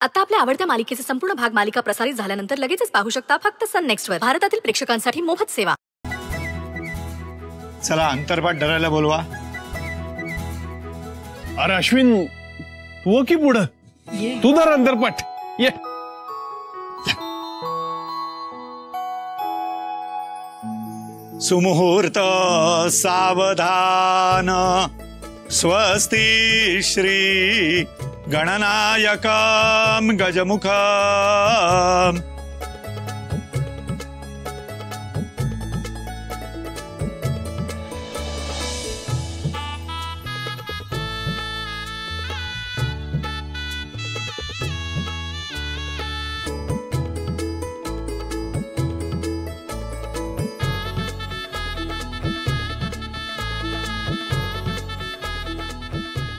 आता आपल्या आवडत्या मालिकेचे संपूर्ण भाग मालिका प्रसारित झाल्यानंतर लगेचच पाहू शकता फक्त सन नेक्स्ट वर. भारतातील प्रेक्षकांसाठी मोफत सेवा. चला अंतरपाठ धरायला बोलवा. अरे अश्विन तू की पुढं तू धर अंतरपाठ. ये सुमुहूर्त सावधान स्वस्ति श्री गणनायकं गजमुखम्.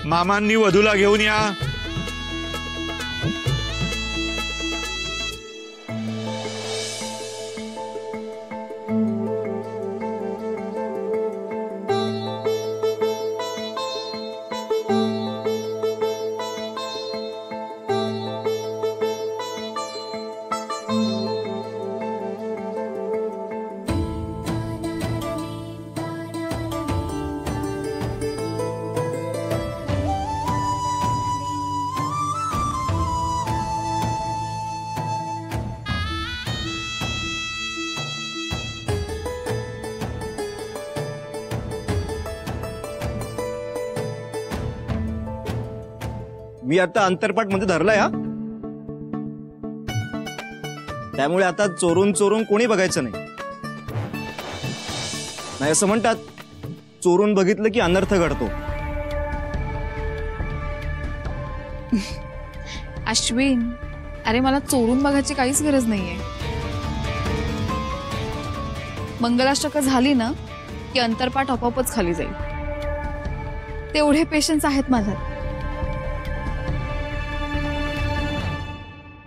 मामांनी वधूला घेऊन या. मी आता अंतरपाठ मध्ये धरलाय हा. त्यामुळे आता चोरून चोरून कोणी बघायचं नाही. नाही असं म्हणतात चोरून बघितलं की अनर्थ घडतो. अश्विन अरे मला चोरून बघायची काहीच गरज नाहीये. मंगलाष्टक झाली ना की अंतरपाठ आपोआपच खाली जाईल. तेवढे पेशन्स आहेत माझ्यात.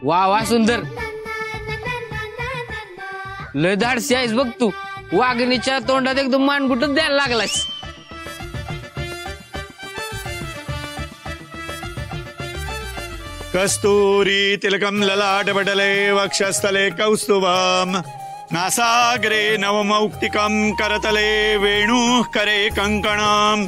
वा वा सुंदर लय धाडसी आहेस बघ तू. वाघिणीच्या तोंडात एकदम मानगुटच द्यायला लागलास. कस्तूरी तिलकम ललाटपटले वक्षस्थले कौस्तुभम नासाग्रे नवमौक्तिकं करतले वेणुः करे कंकणम्.